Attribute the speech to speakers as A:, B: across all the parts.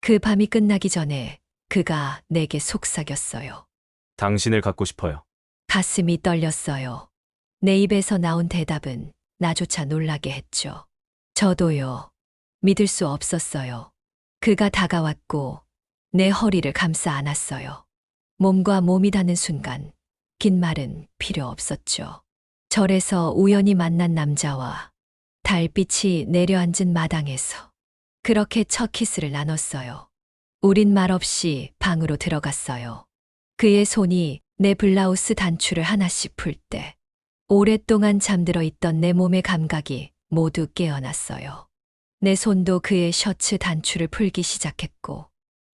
A: 그 밤이 끝나기 전에 그가 내게 속삭였어요.
B: 당신을 갖고 싶어요.
A: 가슴이 떨렸어요. 내 입에서 나온 대답은 나조차 놀라게 했죠. 저도요. 믿을 수 없었어요. 그가 다가왔고 내 허리를 감싸 안았어요. 몸과 몸이 닿는 순간 긴 말은 필요 없었죠. 절에서 우연히 만난 남자와 달빛이 내려앉은 마당에서 그렇게 첫 키스를 나눴어요. 우린 말없이 방으로 들어갔어요. 그의 손이 내 블라우스 단추를 하나씩 풀 때 오랫동안 잠들어 있던 내 몸의 감각이 모두 깨어났어요. 내 손도 그의 셔츠 단추를 풀기 시작했고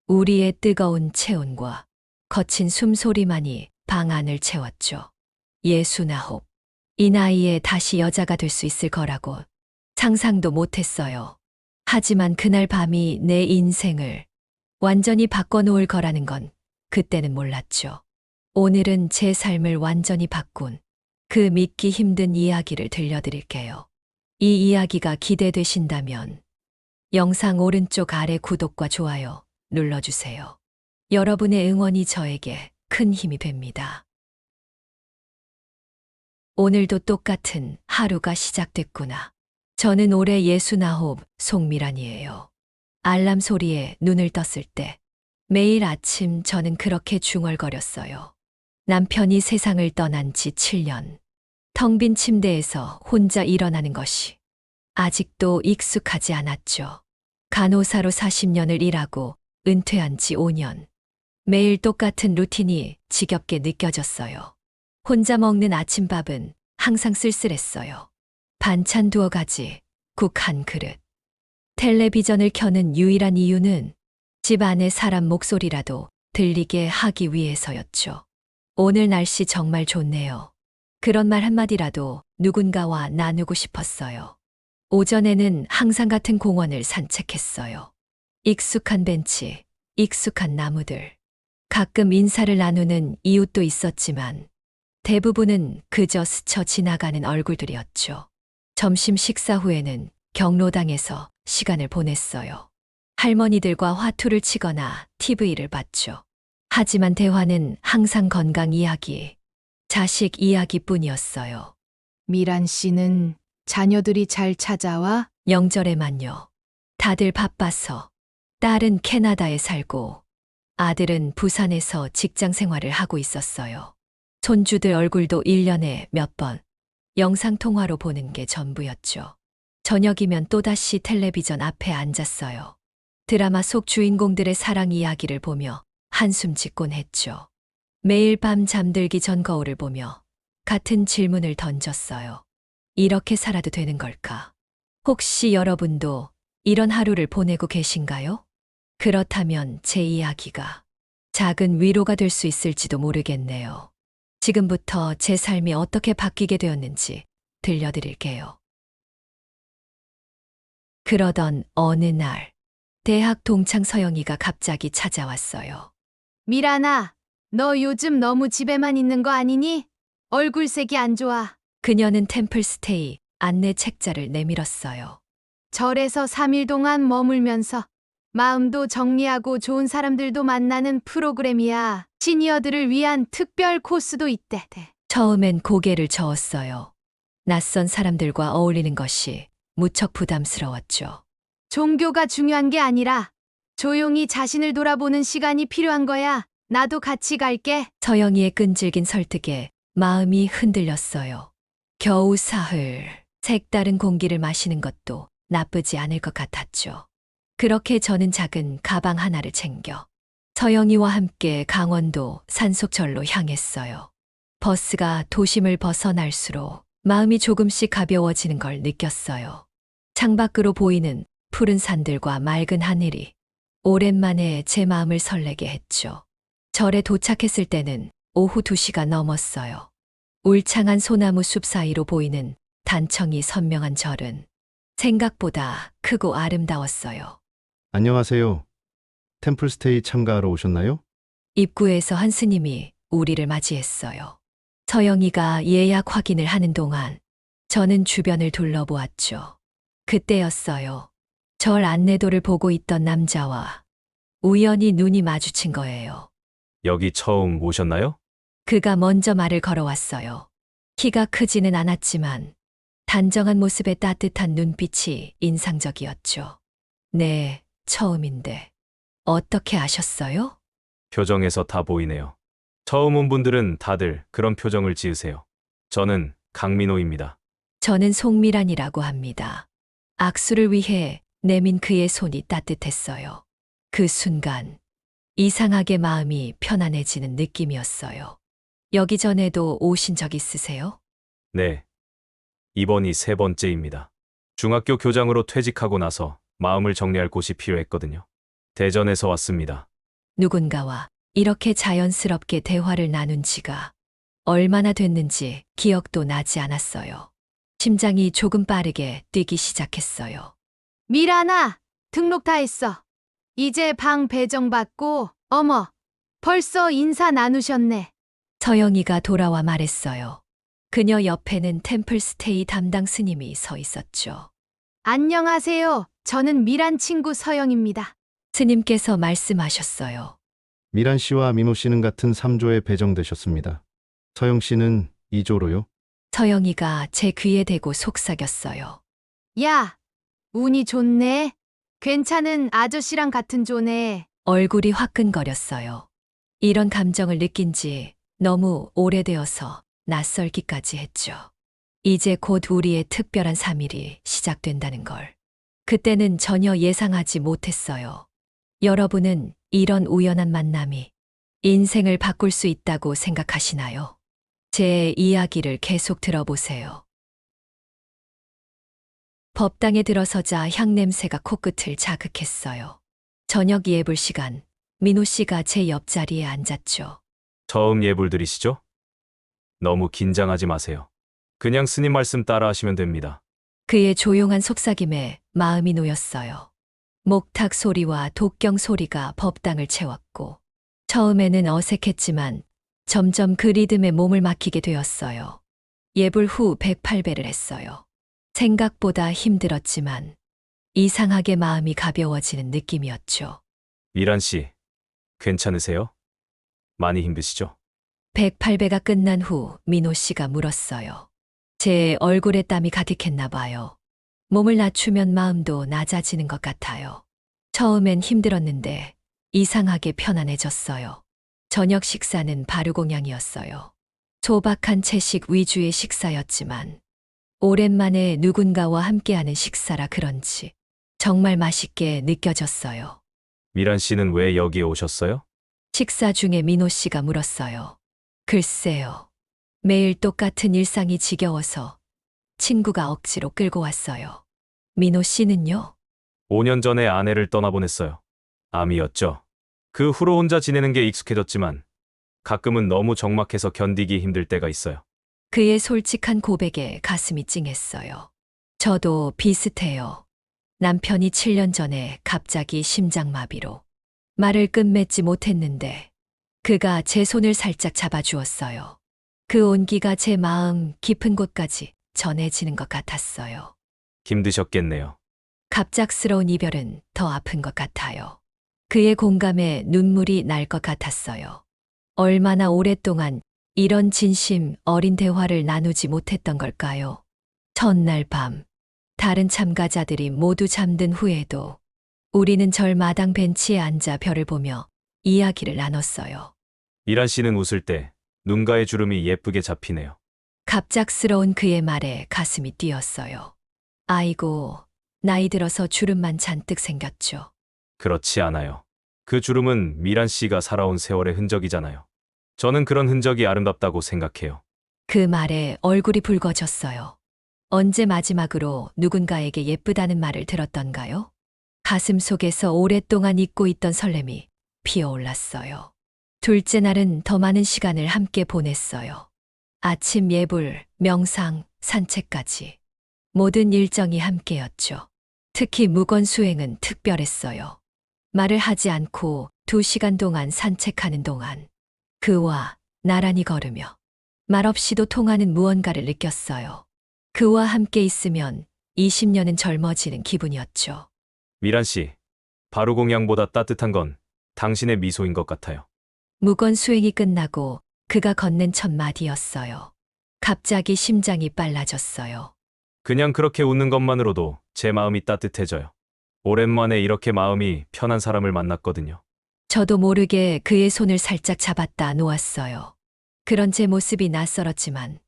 A: 우리의 뜨거운 체온과 거친 숨소리만이 방 안을 채웠죠. 69. 이 나이에 다시 여자가 될 수 있을 거라고 상상도 못했어요. 하지만 그날 밤이 내 인생을 완전히 바꿔놓을 거라는 건 그때는 몰랐죠. 오늘은 제 삶을 완전히 바꾼 그 믿기 힘든 이야기를 들려드릴게요. 이 이야기가 기대되신다면 영상 오른쪽 아래 구독과 좋아요 눌러주세요. 여러분의 응원이 저에게 큰 힘이 됩니다. 오늘도 똑같은 하루가 시작됐구나. 저는 올해 69 송미란이에요. 알람 소리에 눈을 떴을 때 매일 아침 저는 그렇게 중얼거렸어요. 남편이 세상을 떠난 지 7년. 텅 빈 침대에서 혼자 일어나는 것이 아직도 익숙하지 않았죠. 간호사로 40년을 일하고 은퇴한 지 5년. 매일 똑같은 루틴이 지겹게 느껴졌어요. 혼자 먹는 아침밥은 항상 쓸쓸했어요. 반찬 2가지, 국 1그릇. 텔레비전을 켜는 유일한 이유는 집 안의 사람 목소리라도 들리게 하기 위해서였죠. 오늘 날씨 정말 좋네요. 그런 말 한마디라도 누군가와 나누고 싶었어요. 오전에는 항상 같은 공원을 산책했어요. 익숙한 벤치, 익숙한 나무들. 가끔 인사를 나누는 이웃도 있었지만 대부분은 그저 스쳐 지나가는 얼굴들이었죠. 점심 식사 후에는 경로당에서 시간을 보냈어요. 할머니들과 화투를 치거나 TV를 봤죠. 하지만 대화는 항상 건강 이야기, 자식 이야기뿐이었어요.
C: 미란 씨는 자녀들이 잘 찾아와?
A: 명절에만요. 다들 바빠서 딸은 캐나다에 살고 아들은 부산에서 직장 생활을 하고 있었어요. 손주들 얼굴도 1년에 몇 번 영상통화로 보는 게 전부였죠. 저녁이면 또다시 텔레비전 앞에 앉았어요. 드라마 속 주인공들의 사랑 이야기를 보며 한숨 짓곤 했죠. 매일 밤 잠들기 전 거울을 보며 같은 질문을 던졌어요. 이렇게 살아도 되는 걸까? 혹시 여러분도 이런 하루를 보내고 계신가요? 그렇다면 제 이야기가 작은 위로가 될 수 있을지도 모르겠네요. 지금부터 제 삶이 어떻게 바뀌게 되었는지 들려드릴게요. 그러던 어느 날, 대학 동창 서영이가 갑자기 찾아왔어요.
C: 미란아, 너 요즘 너무 집에만 있는 거 아니니? 얼굴색이 안 좋아.
A: 그녀는 템플스테이 안내 책자를 내밀었어요.
C: 절에서 3일 동안 머물면서 마음도 정리하고 좋은 사람들도 만나는 프로그램이야. 시니어들을 위한 특별 코스도 있대.
A: 처음엔 고개를 저었어요. 낯선 사람들과 어울리는 것이 무척 부담스러웠죠.
C: 종교가 중요한 게 아니라 조용히 자신을 돌아보는 시간이 필요한 거야. 나도 같이 갈게.
A: 서영이의 끈질긴 설득에 마음이 흔들렸어요. 겨우 사흘, 색다른 공기를 마시는 것도 나쁘지 않을 것 같았죠. 그렇게 저는 작은 가방 하나를 챙겨 서영이와 함께 강원도 산속절로 향했어요. 버스가 도심을 벗어날수록 마음이 조금씩 가벼워지는 걸 느꼈어요. 창밖으로 보이는 푸른 산들과 맑은 하늘이 오랜만에 제 마음을 설레게 했죠. 절에 도착했을 때는 오후 2시가 넘었어요. 울창한 소나무 숲 사이로 보이는 단청이 선명한 절은 생각보다 크고 아름다웠어요.
D: 안녕하세요. 템플스테이 참가하러 오셨나요?
A: 입구에서 한 스님이 우리를 맞이했어요. 서영이가 예약 확인을 하는 동안 저는 주변을 둘러보았죠. 그때였어요. 절 안내도를 보고 있던 남자와 우연히 눈이 마주친 거예요.
B: 여기 처음 오셨나요?
A: 그가 먼저 말을 걸어왔어요. 키가 크지는 않았지만 단정한 모습에 따뜻한 눈빛이 인상적이었죠. 네, 처음인데. 어떻게 아셨어요?
B: 표정에서 다 보이네요. 처음 온 분들은 다들 그런 표정을 지으세요. 저는 강민호입니다.
A: 저는 송미란이라고 합니다. 악수를 위해 내민 그의 손이 따뜻했어요. 그 순간 이상하게 마음이 편안해지는 느낌이었어요. 여기 전에도 오신 적 있으세요?
B: 네. 이번이 세 번째입니다. 중학교 교장으로 퇴직하고 나서 마음을 정리할 곳이 필요했거든요. 대전에서 왔습니다.
A: 누군가와 이렇게 자연스럽게 대화를 나눈 지가 얼마나 됐는지 기억도 나지 않았어요. 심장이 조금 빠르게 뛰기 시작했어요.
C: 미란아, 등록 다 했어. 이제 방 배정받고, 어머, 벌써 인사 나누셨네.
A: 서영이가 돌아와 말했어요. 그녀 옆에는 템플스테이 담당 스님이 서 있었죠.
C: 안녕하세요. 저는 미란 친구 서영입니다.
A: 스님께서 말씀하셨어요.
D: 미란 씨와 민호 씨는 같은 3조에 배정되셨습니다. 서영 씨는 2조로요.
A: 서영이가 제 귀에 대고 속삭였어요.
C: 야, 운이 좋네. 괜찮은 아저씨랑 같은 조네.
A: 얼굴이 화끈거렸어요. 이런 감정을 느낀 지 너무 오래되어서 낯설기까지 했죠. 이제 곧 우리의 특별한 3일이 시작된다는 걸. 그때는 전혀 예상하지 못했어요. 여러분은 이런 우연한 만남이 인생을 바꿀 수 있다고 생각하시나요? 제 이야기를 계속 들어보세요. 법당에 들어서자 향냄새가 코끝을 자극했어요. 저녁 예불 시간, 민호 씨가 제 옆자리에 앉았죠.
B: 처음 예불 드리시죠? 너무 긴장하지 마세요. 그냥 스님 말씀 따라 하시면 됩니다.
A: 그의 조용한 속삭임에 마음이 놓였어요. 목탁 소리와 독경 소리가 법당을 채웠고, 처음에는 어색했지만 점점 그 리듬에 몸을 맡기게 되었어요. 예불 후 108배를 했어요. 생각보다 힘들었지만 이상하게 마음이 가벼워지는 느낌이었죠.
B: 미란 씨, 괜찮으세요? 많이 힘드시죠?
A: 108배가 끝난 후 민호 씨가 물었어요. 제 얼굴에 땀이 가득했나 봐요. 몸을 낮추면 마음도 낮아지는 것 같아요. 처음엔 힘들었는데 이상하게 편안해졌어요. 저녁 식사는 발효공양이었어요. 소박한 채식 위주의 식사였지만 오랜만에 누군가와 함께하는 식사라 그런지 정말 맛있게 느껴졌어요.
B: 미란 씨는 왜 여기에 오셨어요?
A: 식사 중에 민호 씨가 물었어요. 글쎄요. 매일 똑같은 일상이 지겨워서 친구가 억지로 끌고 왔어요. 민호 씨는요?
B: 5년 전에 아내를 떠나보냈어요. 암이었죠. 그 후로 혼자 지내는 게 익숙해졌지만 가끔은 너무 적막해서 견디기 힘들 때가 있어요.
A: 그의 솔직한 고백에 가슴이 찡했어요. 저도 비슷해요. 남편이 7년 전에 갑자기 심장마비로 말을 끝맺지 못했는데 그가 제 손을 살짝 잡아주었어요. 그 온기가 제 마음 깊은 곳까지 전해지는 것 같았어요.
B: 힘드셨겠네요.
A: 갑작스러운 이별은 더 아픈 것 같아요. 그의 공감에 눈물이 날 것 같았어요. 얼마나 오랫동안 이런 진심 어린 대화를 나누지 못했던 걸까요? 첫날 밤, 다른 참가자들이 모두 잠든 후에도 우리는 절마당 벤치에 앉아 별을 보며 이야기를 나눴어요.
B: 미란 씨는 웃을 때 눈가의 주름이 예쁘게 잡히네요.
A: 갑작스러운 그의 말에 가슴이 뛰었어요. 아이고, 나이 들어서 주름만 잔뜩 생겼죠.
B: 그렇지 않아요. 그 주름은 미란 씨가 살아온 세월의 흔적이잖아요. 저는 그런 흔적이 아름답다고 생각해요.
A: 그 말에 얼굴이 붉어졌어요. 언제 마지막으로 누군가에게 예쁘다는 말을 들었던가요? 가슴 속에서 오랫동안 잊고 있던 설렘이 피어올랐어요. 둘째 날은 더 많은 시간을 함께 보냈어요. 아침 예불, 명상, 산책까지. 모든 일정이 함께였죠. 특히 묵원 수행은 특별했어요. 말을 하지 않고 2시간 동안 산책하는 동안 그와 나란히 걸으며 말없이도 통하는 무언가를 느꼈어요. 그와 함께 있으면 20년은 젊어지는 기분이었죠.
B: 미란 씨, 바로공양보다 따뜻한 건 당신의 미소인 것 같아요.
A: 무건 수행이 끝나고 그가 건넨 첫 마디였어요. 갑자기 심장이 빨라졌어요.
B: 그냥 그렇게 웃는 것만으로도 제 마음이 따뜻해져요. 오랜만에 이렇게 마음이 편한 사람을 만났거든요.
A: 저도 모르게 그의 손을 살짝 잡았다 놓았어요. 그런 제 모습이 낯설었지만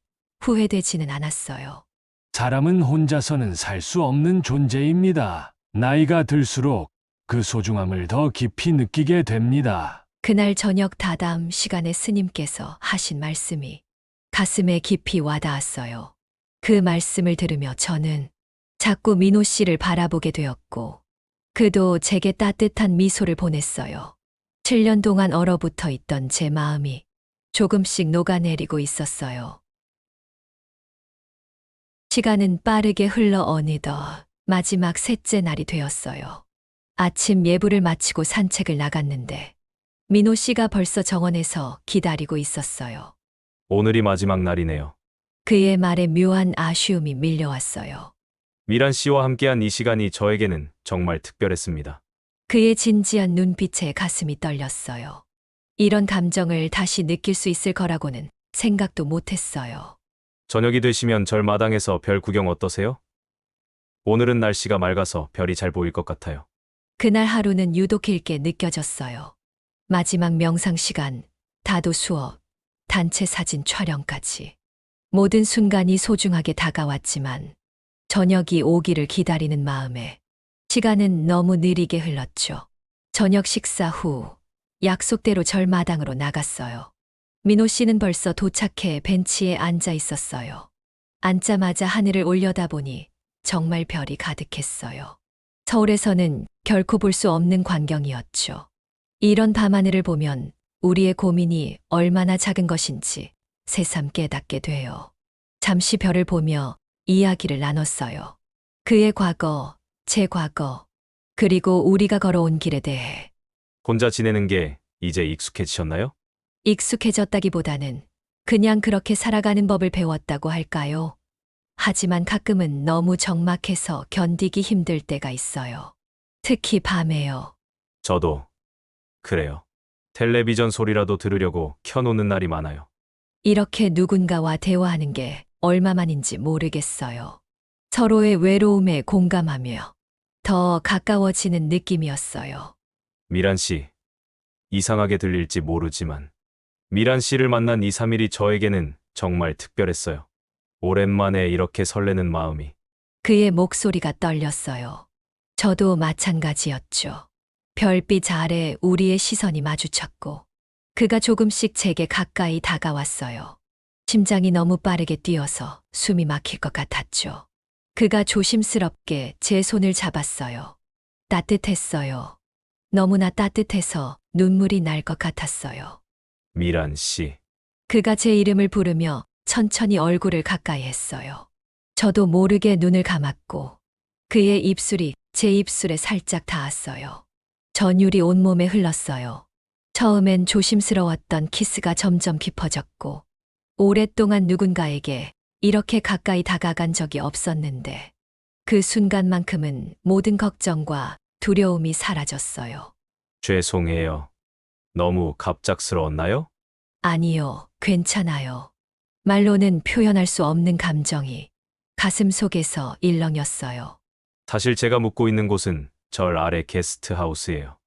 A: 후회되지는 않았어요.
E: 사람은 혼자서는 살 수 없는 존재입니다. 나이가 들수록 그 소중함을 더 깊이 느끼게 됩니다.
A: 그날 저녁 다다음 시간에 스님께서 하신 말씀이 가슴에 깊이 와닿았어요. 그 말씀을 들으며 저는 자꾸 민호 씨를 바라보게 되었고, 그도 제게 따뜻한 미소를 보냈어요. 7년 동안 얼어붙어 있던 제 마음이 조금씩 녹아내리고 있었어요. 시간은 빠르게 흘러 어느덧 마지막 셋째 날이 되었어요. 아침 예불을 마치고 산책을 나갔는데 민호 씨가 벌써 정원에서 기다리고 있었어요.
B: 오늘이 마지막 날이네요.
A: 그의 말에 묘한 아쉬움이 밀려왔어요.
B: 미란 씨와 함께한 이 시간이 저에게는 정말 특별했습니다.
A: 그의 진지한 눈빛에 가슴이 떨렸어요. 이런 감정을 다시 느낄 수 있을 거라고는 생각도 못했어요.
B: 저녁이 되시면 절 마당에서 별 구경 어떠세요? 오늘은 날씨가 맑아서 별이 잘 보일 것 같아요.
A: 그날 하루는 유독 길게 느껴졌어요. 마지막 명상 시간, 다도 수업, 단체 사진 촬영까지. 모든 순간이 소중하게 다가왔지만 저녁이 오기를 기다리는 마음에 시간은 너무 느리게 흘렀죠. 저녁 식사 후 약속대로 절마당으로 나갔어요. 민호 씨는 벌써 도착해 벤치에 앉아 있었어요. 앉자마자 하늘을 올려다보니 정말 별이 가득했어요. 서울에서는 결코 볼 수 없는 광경이었죠. 이런 밤하늘을 보면 우리의 고민이 얼마나 작은 것인지 새삼 깨닫게 돼요. 잠시 별을 보며 이야기를 나눴어요. 그의 과거, 제 과거, 그리고 우리가 걸어온 길에 대해.
B: 혼자 지내는 게 이제 익숙해지셨나요?
A: 익숙해졌다기보다는 그냥 그렇게 살아가는 법을 배웠다고 할까요? 하지만 가끔은 너무 적막해서 견디기 힘들 때가 있어요. 특히 밤에요.
B: 저도 그래요. 텔레비전 소리라도 들으려고 켜놓는 날이 많아요.
A: 이렇게 누군가와 대화하는 게 얼마만인지 모르겠어요. 서로의 외로움에 공감하며 더 가까워지는 느낌이었어요.
B: 미란 씨, 이상하게 들릴지 모르지만 미란 씨를 만난 2, 3일이 저에게는 정말 특별했어요. 오랜만에 이렇게 설레는 마음이.
A: 그의 목소리가 떨렸어요. 저도 마찬가지였죠. 별빛 아래 우리의 시선이 마주쳤고 그가 조금씩 제게 가까이 다가왔어요. 심장이 너무 빠르게 뛰어서 숨이 막힐 것 같았죠. 그가 조심스럽게 제 손을 잡았어요. 따뜻했어요. 너무나 따뜻해서 눈물이 날 것 같았어요.
B: 미란 씨,
A: 그가 제 이름을 부르며 천천히 얼굴을 가까이 했어요. 저도 모르게 눈을 감았고 그의 입술이 제 입술에 살짝 닿았어요. 전율이 온몸에 흘렀어요. 처음엔 조심스러웠던 키스가 점점 깊어졌고 오랫동안 누군가에게 이렇게 가까이 다가간 적이 없었는데 그 순간만큼은 모든 걱정과 두려움이 사라졌어요.
B: 죄송해요. 너무 갑작스러웠나요?
A: 아니요, 괜찮아요. 말로는 표현할 수 없는 감정이 가슴 속에서 일렁였어요.
B: 사실 제가 묵고 있는 곳은 절 아래 게스트하우스예요.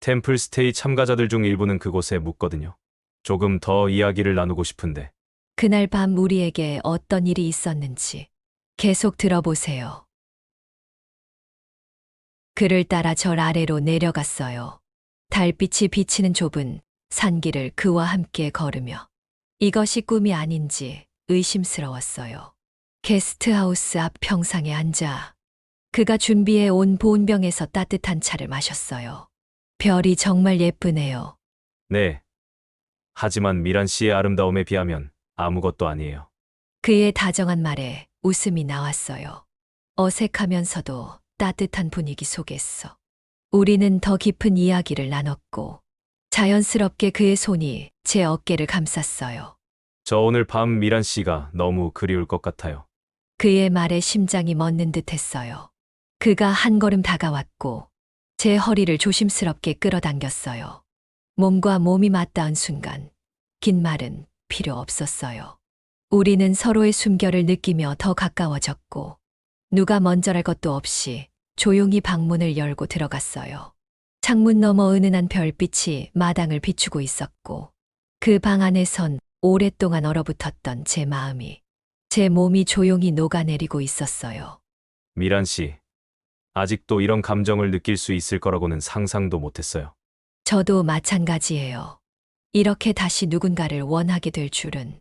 B: 템플스테이 참가자들 중 일부는 그곳에 묵거든요. 조금 더 이야기를 나누고 싶은데.
A: 그날 밤 우리에게 어떤 일이 있었는지 계속 들어보세요. 그를 따라 절 아래로 내려갔어요. 달빛이 비치는 좁은 산길을 그와 함께 걸으며 이것이 꿈이 아닌지 의심스러웠어요. 게스트하우스 앞 평상에 앉아 그가 준비해 온 보온병에서 따뜻한 차를 마셨어요. 별이 정말 예쁘네요.
B: 네. 하지만 미란 씨의 아름다움에 비하면 아무것도 아니에요.
A: 그의 다정한 말에 웃음이 나왔어요. 어색하면서도 따뜻한 분위기 속에서 우리는 더 깊은 이야기를 나눴고 자연스럽게 그의 손이 제 어깨를 감쌌어요.
B: 저 오늘 밤 미란 씨가 너무 그리울 것 같아요.
A: 그의 말에 심장이 멎는 듯했어요. 그가 한 걸음 다가왔고 제 허리를 조심스럽게 끌어당겼어요. 몸과 몸이 맞닿은 순간 긴 말은 필요 없었어요. 우리는 서로의 숨결을 느끼며 더 가까워졌고 누가 먼저랄 것도 없이 조용히 방문을 열고 들어갔어요. 창문 너머 은은한 별빛이 마당을 비추고 있었고 그 방 안에선 오랫동안 얼어붙었던 제 마음이 제 몸이 조용히 녹아내리고 있었어요.
B: 미란 씨, 아직도 이런 감정을 느낄 수 있을 거라고는 상상도 못했어요.
A: 저도 마찬가지예요. 이렇게 다시 누군가를 원하게 될 줄은.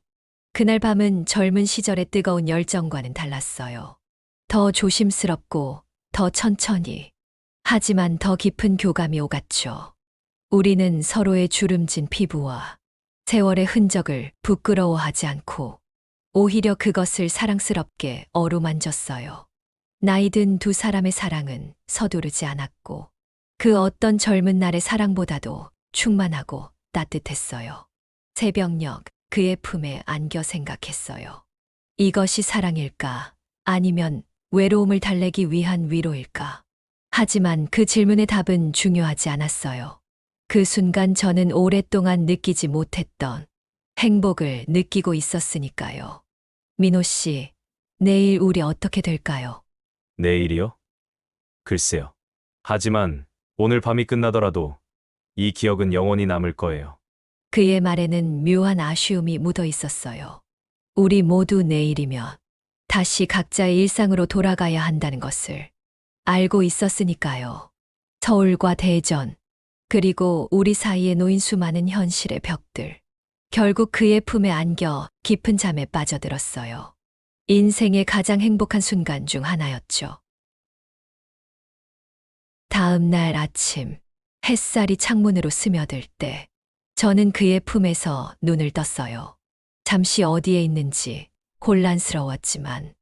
A: 그날 밤은 젊은 시절의 뜨거운 열정과는 달랐어요. 더 조심스럽고 더 천천히, 하지만 더 깊은 교감이 오갔죠. 우리는 서로의 주름진 피부와 세월의 흔적을 부끄러워하지 않고 오히려 그것을 사랑스럽게 어루만졌어요. 나이든 두 사람의 사랑은 서두르지 않았고 그 어떤 젊은 날의 사랑보다도 충만하고 따뜻했어요. 새벽녘 그의 품에 안겨 생각했어요. 이것이 사랑일까? 아니면 외로움을 달래기 위한 위로일까? 하지만 그 질문의 답은 중요하지 않았어요. 그 순간 저는 오랫동안 느끼지 못했던 행복을 느끼고 있었으니까요. 민호 씨, 내일 우리 어떻게 될까요?
B: 내일이요? 글쎄요. 하지만 오늘 밤이 끝나더라도 이 기억은 영원히 남을 거예요.
A: 그의 말에는 묘한 아쉬움이 묻어 있었어요. 우리 모두 내일이면 다시 각자의 일상으로 돌아가야 한다는 것을 알고 있었으니까요. 서울과 대전, 그리고 우리 사이에 놓인 수많은 현실의 벽들. 결국 그의 품에 안겨 깊은 잠에 빠져들었어요. 인생의 가장 행복한 순간 중 하나였죠. 다음 날 아침, 햇살이 창문으로 스며들 때 저는 그의 품에서 눈을 떴어요. 잠시 어디에 있는지 혼란스러웠지만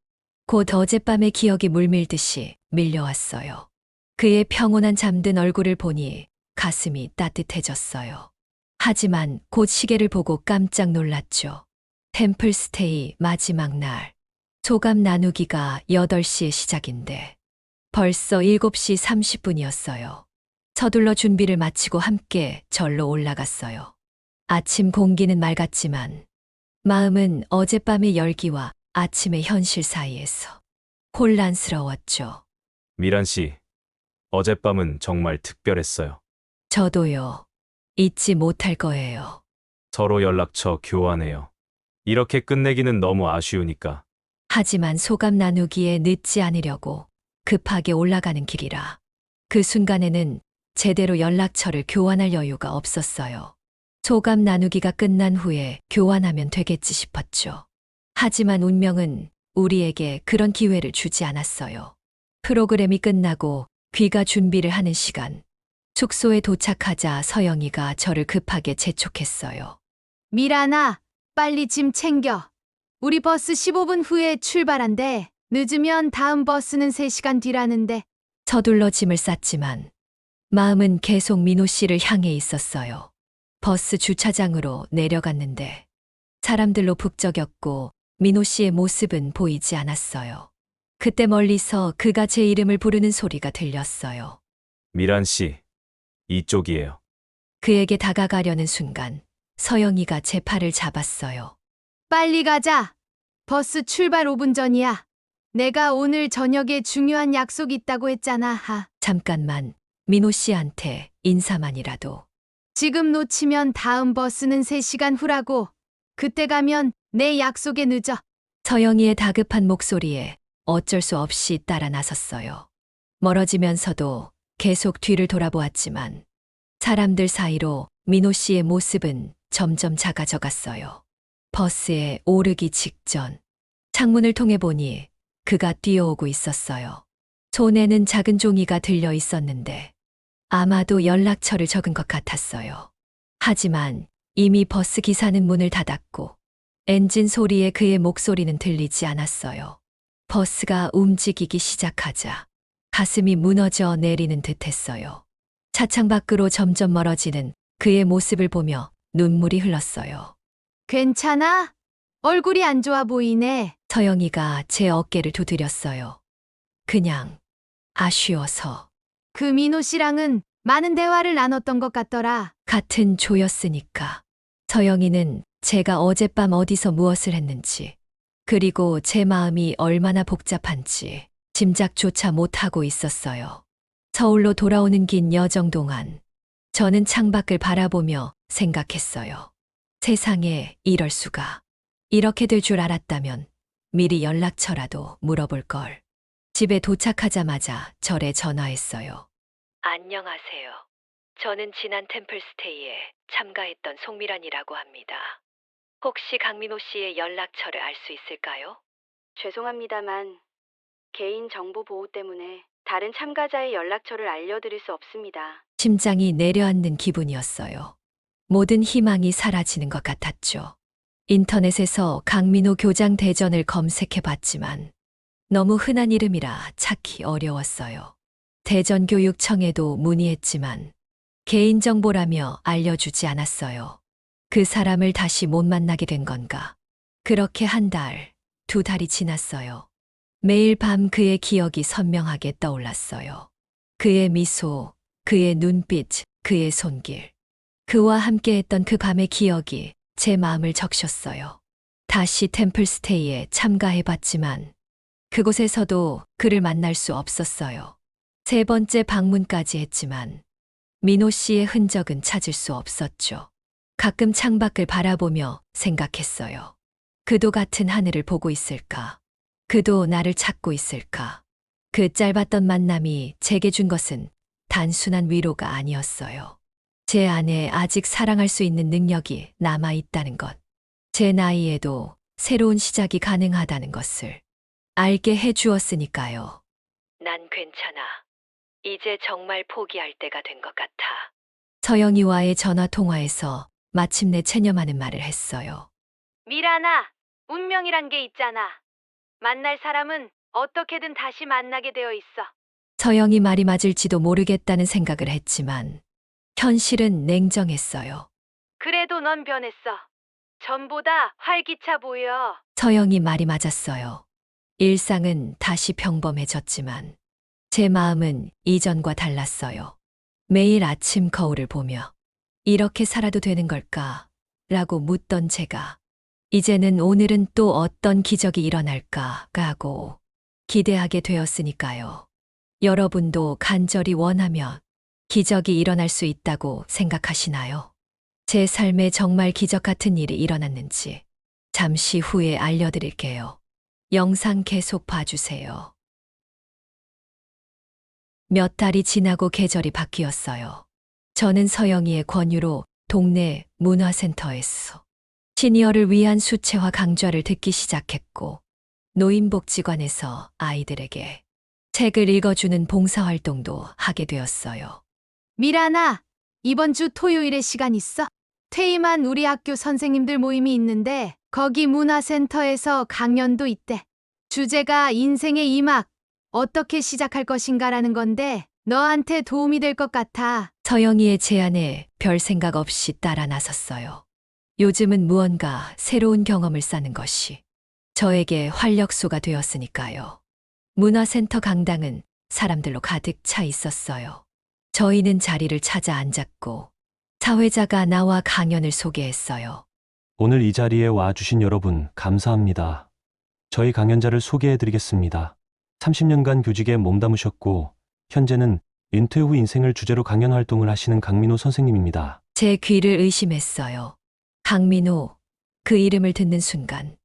A: 곧 어젯밤의 기억이 물밀듯이 밀려왔어요. 그의 평온한 잠든 얼굴을 보니 가슴이 따뜻해졌어요. 하지만 곧 시계를 보고 깜짝 놀랐죠. 템플스테이 마지막 날. 소감 나누기가 8시에 시작인데 벌써 7시 30분이었어요. 서둘러 준비를 마치고 함께 절로 올라갔어요. 아침 공기는 맑았지만 마음은 어젯밤의 열기와 아침의 현실 사이에서 혼란스러웠죠.
B: 미란 씨, 어젯밤은 정말 특별했어요.
A: 저도요. 잊지 못할 거예요.
B: 서로 연락처 교환해요. 이렇게 끝내기는 너무 아쉬우니까.
A: 하지만 소감 나누기에 늦지 않으려고 급하게 올라가는 길이라 그 순간에는 제대로 연락처를 교환할 여유가 없었어요. 소감 나누기가 끝난 후에 교환하면 되겠지 싶었죠. 하지만 운명은 우리에게 그런 기회를 주지 않았어요. 프로그램이 끝나고 귀가 준비를 하는 시간. 숙소에 도착하자 서영이가 저를 급하게 재촉했어요.
C: 미란아, 빨리 짐 챙겨. 우리 버스 15분 후에 출발한대. 늦으면 다음 버스는 3시간 뒤라는데.
A: 서둘러 짐을 쌌지만 마음은 계속 민호 씨를 향해 있었어요. 버스 주차장으로 내려갔는데 사람들로 북적였고 민호 씨의 모습은 보이지 않았어요. 그때 멀리서 그가 제 이름을 부르는 소리가 들렸어요.
B: 미란 씨, 이쪽이에요.
A: 그에게 다가가려는 순간 서영이가 제 팔을 잡았어요.
C: 빨리 가자. 버스 출발 5분 전이야. 내가 오늘 저녁에 중요한 약속 있다고 했잖아. 하.
A: 잠깐만 민호 씨한테 인사만이라도.
C: 지금 놓치면 다음 버스는 3시간 후라고. 그때 가면 내 약속에 늦어.
A: 서영이의 다급한 목소리에 어쩔 수 없이 따라 나섰어요. 멀어지면서도 계속 뒤를 돌아보았지만 사람들 사이로 민호 씨의 모습은 점점 작아져 갔어요. 버스에 오르기 직전 창문을 통해 보니 그가 뛰어오고 있었어요. 손에는 작은 종이가 들려 있었는데 아마도 연락처를 적은 것 같았어요. 하지만 이미 버스 기사는 문을 닫았고 엔진 소리에 그의 목소리는 들리지 않았어요. 버스가 움직이기 시작하자 가슴이 무너져 내리는 듯 했어요. 차창 밖으로 점점 멀어지는 그의 모습을 보며 눈물이 흘렀어요.
C: 괜찮아? 얼굴이 안 좋아 보이네.
A: 서영이가 제 어깨를 두드렸어요. 그냥 아쉬워서.
C: 그 민호 씨랑은 많은 대화를 나눴던 것 같더라.
A: 같은 조였으니까. 서영이는 제가 어젯밤 어디서 무엇을 했는지, 그리고 제 마음이 얼마나 복잡한지 짐작조차 못하고 있었어요. 서울로 돌아오는 긴 여정 동안 저는 창밖을 바라보며 생각했어요. 세상에 이럴 수가. 이렇게 될 줄 알았다면 미리 연락처라도 물어볼 걸. 집에 도착하자마자 절에 전화했어요. 안녕하세요. 저는 지난 템플스테이에 참가했던 송미란이라고 합니다. 혹시 강민호 씨의 연락처를 알 수 있을까요?
F: 죄송합니다만 개인 정보 보호 때문에 다른 참가자의 연락처를 알려드릴 수 없습니다.
A: 심장이 내려앉는 기분이었어요. 모든 희망이 사라지는 것 같았죠. 인터넷에서 강민호 교장 대전을 검색해 봤지만 너무 흔한 이름이라 찾기 어려웠어요. 대전교육청에도 문의했지만 개인정보라며 알려주지 않았어요. 그 사람을 다시 못 만나게 된 건가? 그렇게 한 달, 두 달이 지났어요. 매일 밤 그의 기억이 선명하게 떠올랐어요. 그의 미소, 그의 눈빛, 그의 손길. 그와 함께했던 그 밤의 기억이 제 마음을 적셨어요. 다시 템플스테이에 참가해봤지만 그곳에서도 그를 만날 수 없었어요. 세 번째 방문까지 했지만 민호 씨의 흔적은 찾을 수 없었죠. 가끔 창밖을 바라보며 생각했어요. 그도 같은 하늘을 보고 있을까? 그도 나를 찾고 있을까? 그 짧았던 만남이 제게 준 것은 단순한 위로가 아니었어요. 제 안에 아직 사랑할 수 있는 능력이 남아 있다는 것. 제 나이에도 새로운 시작이 가능하다는 것을 알게 해 주었으니까요. 난 괜찮아. 이제 정말 포기할 때가 된 것 같아. 서영이와의 전화 통화에서 마침내 체념하는 말을 했어요.
C: 미란아, 운명이란 게 있잖아. 만날 사람은 어떻게든 다시 만나게 되어 있어.
A: 서영이 말이 맞을지도 모르겠다는 생각을 했지만 현실은 냉정했어요.
C: 그래도 넌 변했어. 전보다 활기차 보여.
A: 서영이 말이 맞았어요. 일상은 다시 평범해졌지만 제 마음은 이전과 달랐어요. 매일 아침 거울을 보며 이렇게 살아도 되는 걸까? 라고 묻던 제가 이제는 오늘은 또 어떤 기적이 일어날까? 하고 기대하게 되었으니까요. 여러분도 간절히 원하면 기적이 일어날 수 있다고 생각하시나요? 제 삶에 정말 기적 같은 일이 일어났는지 잠시 후에 알려드릴게요. 영상 계속 봐주세요. 몇 달이 지나고 계절이 바뀌었어요. 저는 서영이의 권유로 동네 문화센터에서 시니어를 위한 수채화 강좌를 듣기 시작했고 노인복지관에서 아이들에게 책을 읽어주는 봉사활동도 하게 되었어요.
C: 미란아, 이번 주 토요일에 시간 있어? 퇴임한 우리 학교 선생님들 모임이 있는데 거기 문화센터에서 강연도 있대. 주제가 인생의 2막, 어떻게 시작할 것인가라는 건데 너한테 도움이 될 것 같아.
A: 서영이의 제안에 별 생각 없이 따라 나섰어요. 요즘은 무언가 새로운 경험을 쌓는 것이 저에게 활력소가 되었으니까요. 문화센터 강당은 사람들로 가득 차 있었어요. 저희는 자리를 찾아 앉았고 사회자가 나와 강연을 소개했어요.
G: 오늘 이 자리에 와주신 여러분 감사합니다. 저희 강연자를 소개해드리겠습니다. 30년간 교직에 몸담으셨고 현재는 은퇴 후 인생을 주제로 강연 활동을 하시는 강민호 선생님입니다.
A: 제 귀를 의심했어요. 강민호, 그 이름을 듣는 순간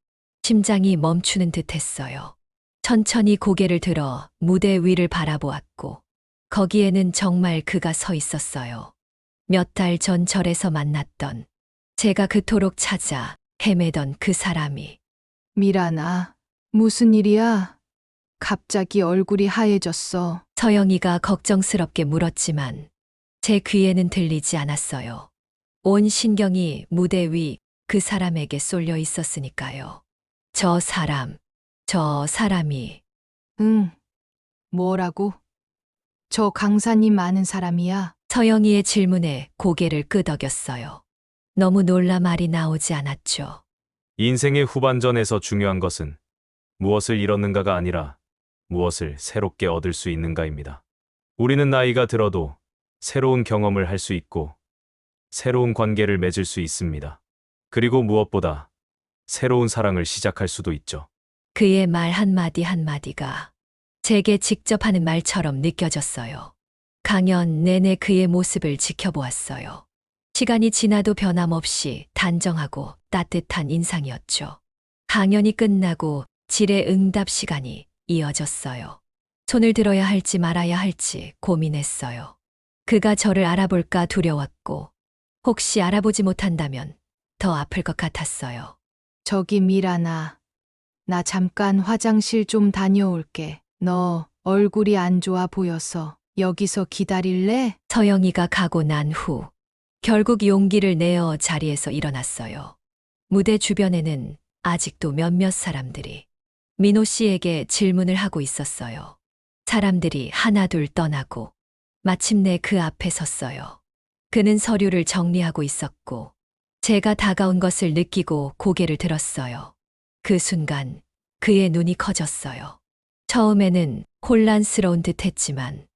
A: 심장이 멈추는 듯 했어요. 천천히 고개를 들어 무대 위를 바라보았고 거기에는 정말 그가 서 있었어요. 몇 달 전 절에서 만났던 제가 그토록 찾아 헤매던 그 사람이.
C: 미란아, 무슨 일이야? 갑자기 얼굴이 하얘졌어.
A: 서영이가 걱정스럽게 물었지만 제 귀에는 들리지 않았어요. 온 신경이 무대 위 그 사람에게 쏠려 있었으니까요. 저 사람이.
C: 응. 뭐라고? 저 강사님 아는 사람이야.
A: 서영이의 질문에 고개를 끄덕였어요. 너무 놀라 말이 나오지 않았죠.
B: 인생의 후반전에서 중요한 것은 무엇을 잃었는가가 아니라 무엇을 새롭게 얻을 수 있는가입니다. 우리는 나이가 들어도 새로운 경험을 할 수 있고 새로운 관계를 맺을 수 있습니다. 그리고 무엇보다 새로운 사랑을 시작할 수도 있죠.
A: 그의 말 한마디 한마디가 제게 직접 하는 말처럼 느껴졌어요. 강연 내내 그의 모습을 지켜보았어요. 시간이 지나도 변함없이 단정하고 따뜻한 인상이었죠. 강연이 끝나고 질의 응답 시간이 이어졌어요. 손을 들어야 할지 말아야 할지 고민했어요. 그가 저를 알아볼까 두려웠고 혹시 알아보지 못한다면 더 아플 것 같았어요.
C: 저기 미라나, 나 잠깐 화장실 좀 다녀올게. 너 얼굴이 안 좋아 보여서 여기서 기다릴래?
A: 서영이가 가고 난 후 결국 용기를 내어 자리에서 일어났어요. 무대 주변에는 아직도 몇몇 사람들이 민호 씨에게 질문을 하고 있었어요. 사람들이 하나둘 떠나고 마침내 그 앞에 섰어요. 그는 서류를 정리하고 있었고 제가 다가온 것을 느끼고 고개를 들었어요. 그 순간 그의 눈이 커졌어요. 처음에는 혼란스러운 듯 했지만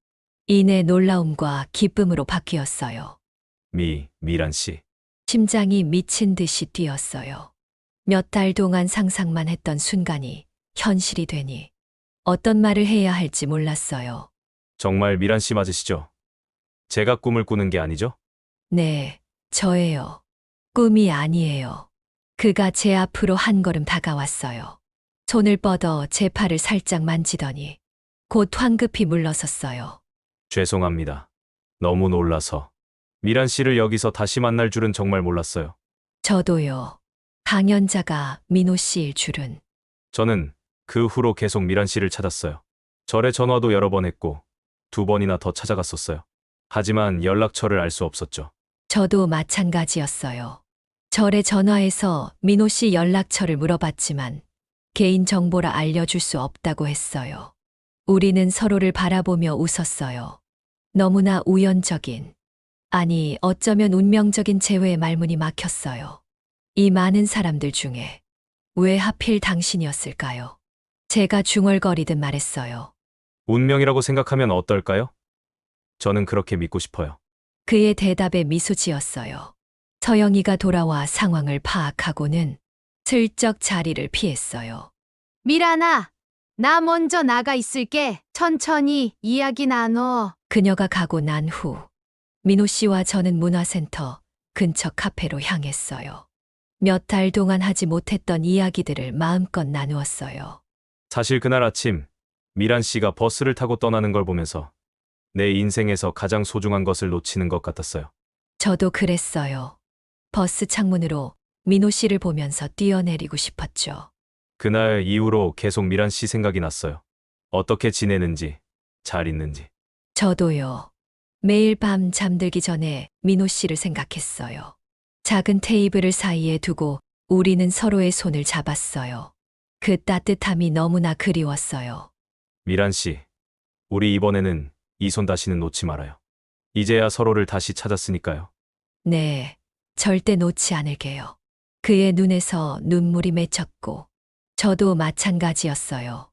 A: 이내 놀라움과 기쁨으로 바뀌었어요.
B: 미란 씨.
A: 심장이 미친 듯이 뛰었어요. 몇 달 동안 상상만 했던 순간이 현실이 되니 어떤 말을 해야 할지 몰랐어요.
B: 정말 미란 씨 맞으시죠? 제가 꿈을 꾸는 게 아니죠?
A: 네, 저예요. 꿈이 아니에요. 그가 제 앞으로 한 걸음 다가왔어요. 손을 뻗어 제 팔을 살짝 만지더니 곧 황급히 물러섰어요.
B: 죄송합니다. 너무 놀라서. 미란 씨를 여기서 다시 만날 줄은 정말 몰랐어요.
A: 저도요. 강연자가 민호 씨일 줄은.
B: 저는 그 후로 계속 미란 씨를 찾았어요. 절에 전화도 여러 번 했고 2번이나 더 찾아갔었어요. 하지만 연락처를 알 수 없었죠.
A: 저도 마찬가지였어요. 절에 전화해서 민호 씨 연락처를 물어봤지만 개인정보라 알려줄 수 없다고 했어요. 우리는 서로를 바라보며 웃었어요. 너무나 우연적인, 아니 어쩌면 운명적인 재회의 말문이 막혔어요. 이 많은 사람들 중에 왜 하필 당신이었을까요? 제가 중얼거리듯 말했어요.
B: 운명이라고 생각하면 어떨까요? 저는 그렇게 믿고 싶어요.
A: 그의 대답에 미소 지었어요. 서영이가 돌아와 상황을 파악하고는 슬쩍 자리를 피했어요.
C: 미라나, 나 먼저 나가 있을게. 천천히 이야기 나눠.
A: 그녀가 가고 난 후 민호 씨와 저는 문화센터 근처 카페로 향했어요. 몇 달 동안 하지 못했던 이야기들을 마음껏 나누었어요.
B: 사실 그날 아침 미란 씨가 버스를 타고 떠나는 걸 보면서 내 인생에서 가장 소중한 것을 놓치는 것 같았어요.
A: 저도 그랬어요. 버스 창문으로 민호 씨를 보면서 뛰어내리고 싶었죠.
B: 그날 이후로 계속 미란 씨 생각이 났어요. 어떻게 지내는지, 잘 있는지.
A: 저도요. 매일 밤 잠들기 전에 민호 씨를 생각했어요. 작은 테이블을 사이에 두고 우리는 서로의 손을 잡았어요. 그 따뜻함이 너무나 그리웠어요.
B: 미란 씨, 우리 이번에는 이 손 다시는 놓지 말아요. 이제야 서로를 다시 찾았으니까요.
A: 네, 절대 놓지 않을게요. 그의 눈에서 눈물이 맺혔고 저도 마찬가지였어요.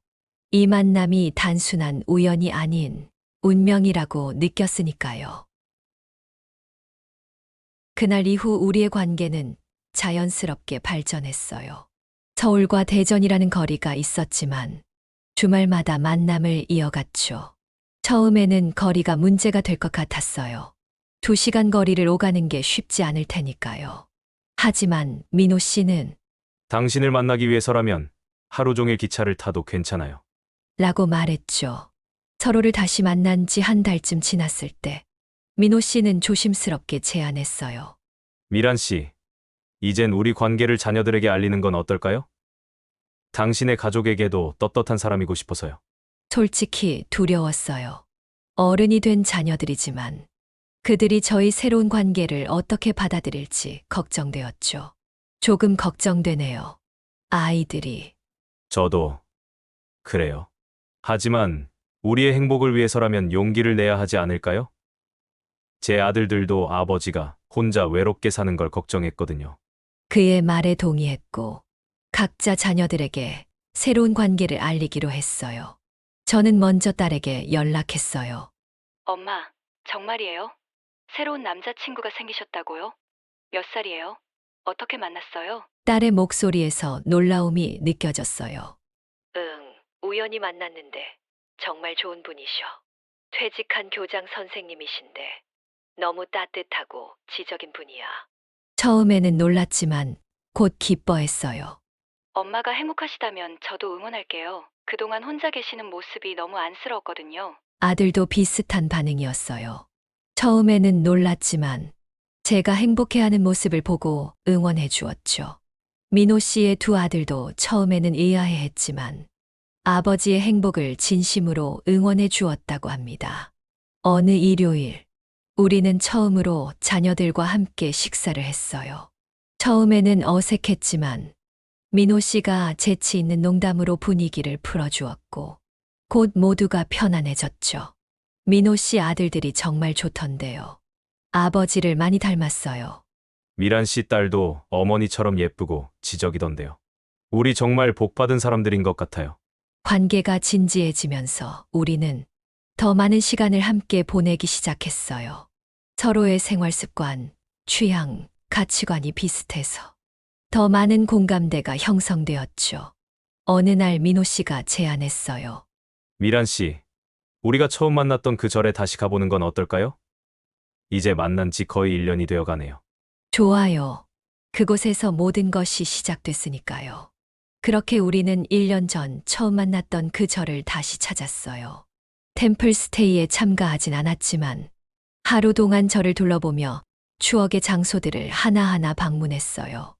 A: 이 만남이 단순한 우연이 아닌 운명이라고 느꼈으니까요. 그날 이후 우리의 관계는 자연스럽게 발전했어요. 서울과 대전이라는 거리가 있었지만 주말마다 만남을 이어갔죠. 처음에는 거리가 문제가 될 것 같았어요. 2시간 거리를 오가는 게 쉽지 않을 테니까요. 하지만 민호 씨는
B: 당신을 만나기 위해서라면 하루 종일 기차를 타도 괜찮아요.
A: 라고 말했죠. 서로를 다시 만난 지 한 달쯤 지났을 때 민호 씨는 조심스럽게 제안했어요.
B: 미란 씨, 이젠 우리 관계를 자녀들에게 알리는 건 어떨까요? 당신의 가족에게도 떳떳한 사람이고 싶어서요.
A: 솔직히 두려웠어요. 어른이 된 자녀들이지만 그들이 저희 새로운 관계를 어떻게 받아들일지 걱정되었죠. 조금 걱정되네요. 아이들이.
B: 저도 그래요. 하지만 우리의 행복을 위해서라면 용기를 내야 하지 않을까요? 제 아들들도 아버지가 혼자 외롭게 사는 걸 걱정했거든요.
A: 그의 말에 동의했고 각자 자녀들에게 새로운 관계를 알리기로 했어요. 저는 먼저 딸에게 연락했어요.
F: 엄마, 정말이에요? 새로운 남자친구가 생기셨다고요? 몇 살이에요? 어떻게 만났어요?
A: 딸의 목소리에서 놀라움이 느껴졌어요.
F: 우연히 만났는데 정말 좋은 분이셔. 퇴직한 교장 선생님이신데 너무 따뜻하고 지적인 분이야.
A: 처음에는 놀랐지만 곧 기뻐했어요.
F: 엄마가 행복하시다면 저도 응원할게요. 그동안 혼자 계시는 모습이 너무 안쓰러웠거든요.
A: 아들도 비슷한 반응이었어요. 처음에는 놀랐지만 제가 행복해하는 모습을 보고 응원해 주었죠. 민호 씨의 두 아들도 처음에는 의아해했지만 아버지의 행복을 진심으로 응원해 주었다고 합니다. 어느 일요일, 우리는 처음으로 자녀들과 함께 식사를 했어요. 처음에는 어색했지만 민호 씨가 재치 있는 농담으로 분위기를 풀어주었고 곧 모두가 편안해졌죠. 민호 씨 아들들이 정말 좋던데요. 아버지를 많이 닮았어요.
B: 미란 씨 딸도 어머니처럼 예쁘고 지적이던데요. 우리 정말 복받은 사람들인 것 같아요.
A: 관계가 진지해지면서 우리는 더 많은 시간을 함께 보내기 시작했어요. 서로의 생활 습관, 취향, 가치관이 비슷해서 더 많은 공감대가 형성되었죠. 어느 날 민호 씨가 제안했어요.
B: 미란 씨, 우리가 처음 만났던 그 절에 다시 가보는 건 어떨까요? 이제 만난 지 거의 1년이 되어 가네요.
A: 좋아요. 그곳에서 모든 것이 시작됐으니까요. 그렇게 우리는 1년 전 처음 만났던 그 절을 다시 찾았어요. 템플스테이에 참가하진 않았지만 하루 동안 절을 둘러보며 추억의 장소들을 하나하나 방문했어요.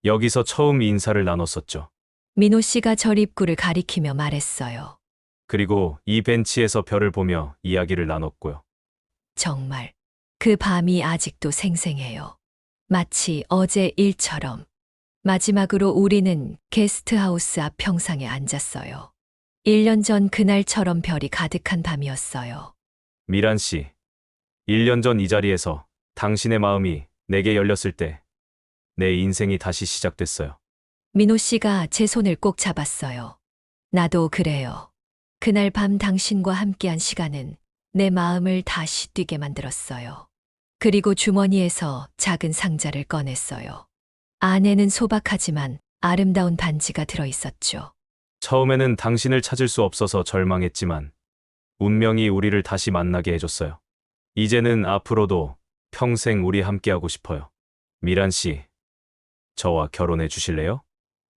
B: 여기서 처음 인사를 나눴었죠.
A: 민호 씨가 절 입구를 가리키며 말했어요.
B: 그리고 이 벤치에서 별을 보며 이야기를 나눴고요.
A: 정말 그 밤이 아직도 생생해요. 마치 어제 일처럼. 마지막으로 우리는 게스트하우스 앞 평상에 앉았어요. 1년 전 그날처럼 별이 가득한 밤이었어요.
B: 미란 씨, 1년 전 이 자리에서 당신의 마음이 내게 열렸을 때 내 인생이 다시 시작됐어요.
A: 민호 씨가 제 손을 꼭 잡았어요. 나도 그래요. 그날 밤 당신과 함께한 시간은 내 마음을 다시 뛰게 만들었어요. 그리고 주머니에서 작은 상자를 꺼냈어요. 안에는 소박하지만 아름다운 반지가 들어 있었죠.
B: 처음에는 당신을 찾을 수 없어서 절망했지만 운명이 우리를 다시 만나게 해줬어요. 이제는 앞으로도 평생 우리 함께하고 싶어요. 미란 씨, 저와 결혼해 주실래요?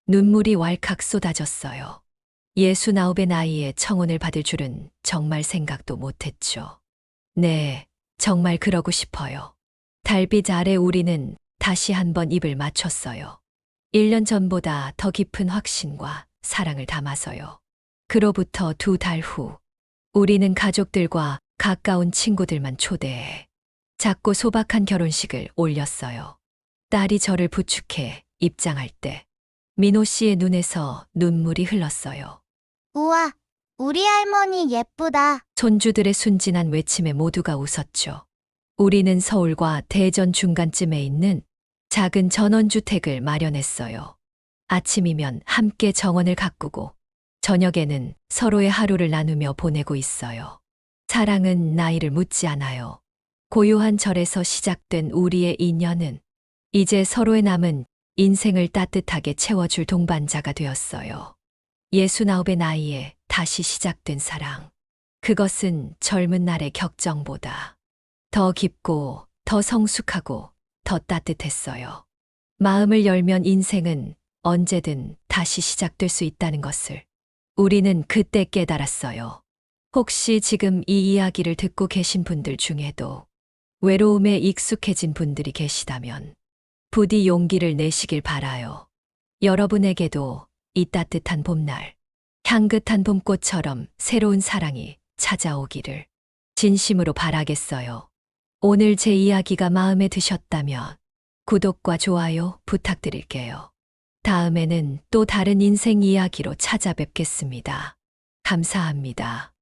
A: 눈물이 왈칵 쏟아졌어요. 69의 나이에 청혼을 받을 줄은 정말 생각도 못했죠. 네, 정말 그러고 싶어요. 달빛 아래 우리는 다시 한번 입을 맞췄어요. 1년 전보다 더 깊은 확신과 사랑을 담아서요. 그로부터 2달 후, 우리는 가족들과 가까운 친구들만 초대해 작고 소박한 결혼식을 올렸어요. 딸이 저를 부축해 입장할 때 민호 씨의 눈에서 눈물이 흘렀어요.
H: 우와, 우리 할머니 예쁘다.
A: 손주들의 순진한 외침에 모두가 웃었죠. 우리는 서울과 대전 중간쯤에 있는 작은 전원주택을 마련했어요. 아침이면 함께 정원을 가꾸고 저녁에는 서로의 하루를 나누며 보내고 있어요. 사랑은 나이를 묻지 않아요. 고요한 절에서 시작된 우리의 인연은 이제 서로의 남은 인생을 따뜻하게 채워줄 동반자가 되었어요. 69의 나이에 다시 시작된 사랑. 그것은 젊은 날의 격정보다 더 깊고 더 성숙하고 더 따뜻했어요. 마음을 열면 인생은 언제든 다시 시작될 수 있다는 것을 우리는 그때 깨달았어요. 혹시 지금 이 이야기를 듣고 계신 분들 중에도 외로움에 익숙해진 분들이 계시다면 부디 용기를 내시길 바라요. 여러분에게도 이 따뜻한 봄날, 향긋한 봄꽃처럼 새로운 사랑이 찾아오기를 진심으로 바라겠어요. 오늘 제 이야기가 마음에 드셨다면 구독과 좋아요 부탁드릴게요. 다음에는 또 다른 인생 이야기로 찾아뵙겠습니다. 감사합니다.